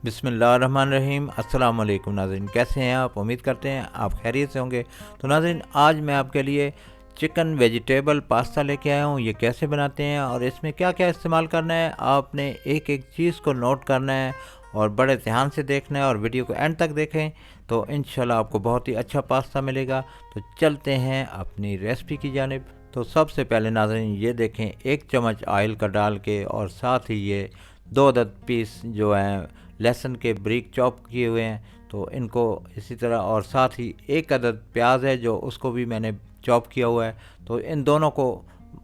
बिस्मिल्लाहिर्रहमानिर्रहीम। अस्सलाम वालेकुम नाज़रीन, कैसे हैं आप? उम्मीद करते हैं आप खैरियत से होंगे। तो नाज़रीन, आज मैं आपके लिए चिकन वेजिटेबल पास्ता लेके आया हूँ। ये कैसे बनाते हैं और इसमें क्या क्या इस्तेमाल करना है, आपने एक एक चीज़ को नोट करना है और बड़े ध्यान से देखना है और वीडियो को एंड तक देखें तो इंशाल्लाह आपको बहुत ही अच्छा पास्ता मिलेगा। तो चलते हैं अपनी रेसिपी की जानिब। तो सबसे पहले नाज़रीन ये देखें, 1 चम्मच ऑयल का डाल के और साथ ही ये 2 अदद पीस जो हैं लहसुन के बारीक चॉप किए हुए हैं, तो इनको इसी तरह, और साथ ही 1 अदद प्याज है जो उसको भी मैंने चॉप किया हुआ है। तो इन दोनों को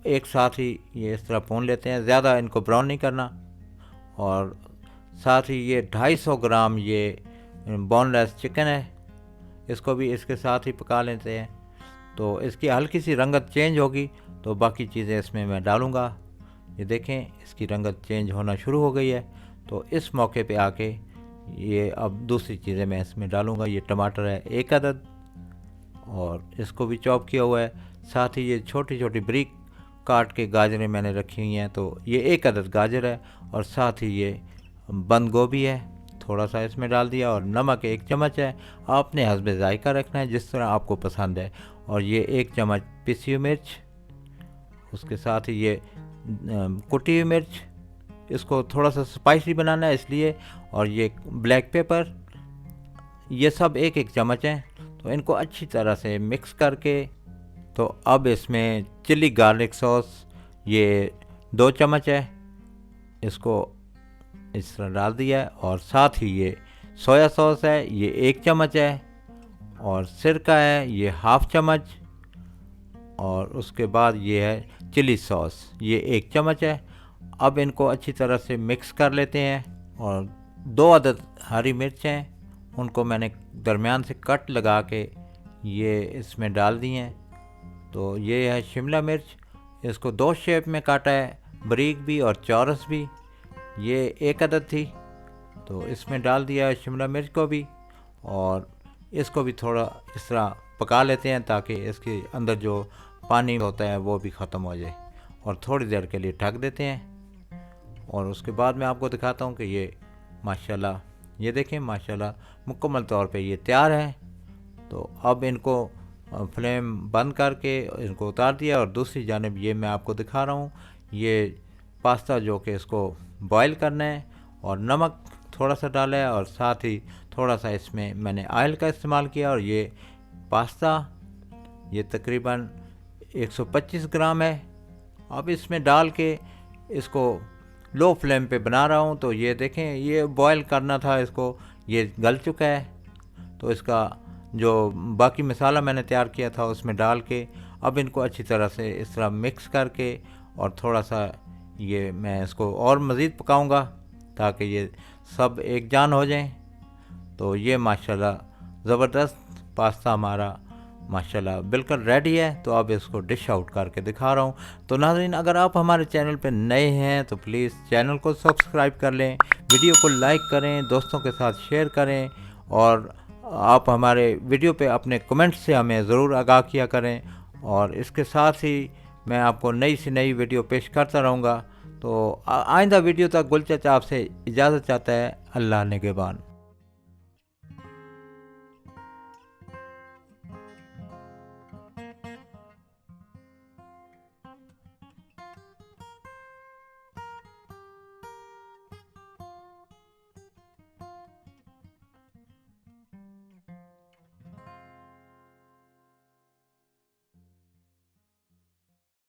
एक साथ ही ये इस तरह भून लेते हैं, ज़्यादा इनको ब्राउन नहीं करना। और साथ ही ये 250 ग्राम ये बोनलेस चिकन है, इसको भी इसके साथ ही पका लेते हैं। तो इसकी हल्की सी रंगत चेंज होगी तो बाकी चीज़ें इसमें मैं डालूँगा। ये देखें, इसकी रंगत चेंज होना शुरू हो गई है। तो इस मौके पे आके ये अब दूसरी चीज़ें मैं इसमें डालूँगा। ये टमाटर है 1 अदद और इसको भी चॉप किया हुआ है। साथ ही ये छोटी छोटी बारीक काट के गाजरें मैंने रखी हुई हैं, तो ये 1 अदद गाजर है। और साथ ही ये बंद गोभी है, थोड़ा सा इसमें डाल दिया। और नमक 1 चम्मच है, आपने हस्बे जायका रखना है जिस तरह आपको पसंद है। और ये 1 चम्मच पिसी हुई मिर्च, उसके साथ ही ये कुटी हुई मिर्च, इसको थोड़ा सा स्पाइसी बनाना है इसलिए। और ये ब्लैक पेपर, ये सब 1 चम्मच हैं। तो इनको अच्छी तरह से मिक्स करके, तो अब इसमें चिली गार्लिक सॉस ये 2 चम्मच है, इसको इस तरह डाल दिया है। और साथ ही ये सोया सॉस है, ये 1 चम्मच है। और सिरका है ये 1/2 चम्मच। और उसके बाद ये है चिली सॉस, ये 1 चम्मच है। अब इनको अच्छी तरह से मिक्स कर लेते हैं। और 2 अदद हरी मिर्च हैं, उनको मैंने दरमियान से कट लगा के ये इसमें डाल दी हैं। तो ये है शिमला मिर्च, इसको 2 शेप में काटा है, बारीक भी और चौरस भी। ये 1 अदद थी, तो इसमें डाल दिया है शिमला मिर्च को भी। और इसको भी थोड़ा इस तरह पका लेते हैं ताकि इसके अंदर जो पानी होता है वो भी ख़त्म हो जाए। और थोड़ी देर के लिए ढक देते हैं। और उसके बाद मैं आपको दिखाता हूँ कि ये माशाल्लाह, ये देखें माशाल्लाह मुकम्मल तौर पे ये तैयार है। तो अब इनको फ्लेम बंद करके इनको उतार दिया। और दूसरी जानिब ये मैं आपको दिखा रहा हूँ ये पास्ता जो कि इसको बॉयल करना है। और नमक थोड़ा सा डाला है और साथ ही थोड़ा सा इसमें मैंने ऑयल का इस्तेमाल किया। और ये पास्ता ये तकरीबन 125 ग्राम है। अब इसमें डाल के इसको लो फ्लेम पे बना रहा हूँ। तो ये देखें, ये बॉयल करना था इसको, ये गल चुका है। तो इसका जो बाकी मसाला मैंने तैयार किया था उसमें डाल के अब इनको अच्छी तरह से इस तरह मिक्स करके और थोड़ा सा ये मैं इसको और मज़ीद पकाऊंगा ताकि ये सब एक जान हो जाएं। तो ये माशाल्लाह ज़बरदस्त पास्ता हमारा माशाल्लाह बिल्कुल रेडी है। तो अब इसको डिश आउट करके दिखा रहा हूँ। तो नाज़रीन, अगर आप हमारे चैनल पर नए हैं तो प्लीज़ चैनल को सब्सक्राइब कर लें, वीडियो को लाइक करें, दोस्तों के साथ शेयर करें। और आप हमारे वीडियो पे अपने कमेंट्स से हमें ज़रूर आगाह किया करें। और इसके साथ ही मैं आपको नई से नई वीडियो पेश करता रहूँगा। तो आइंदा वीडियो तक गुल चाचा आपसे इजाज़त चाहता है। अल्लाह निगहबान।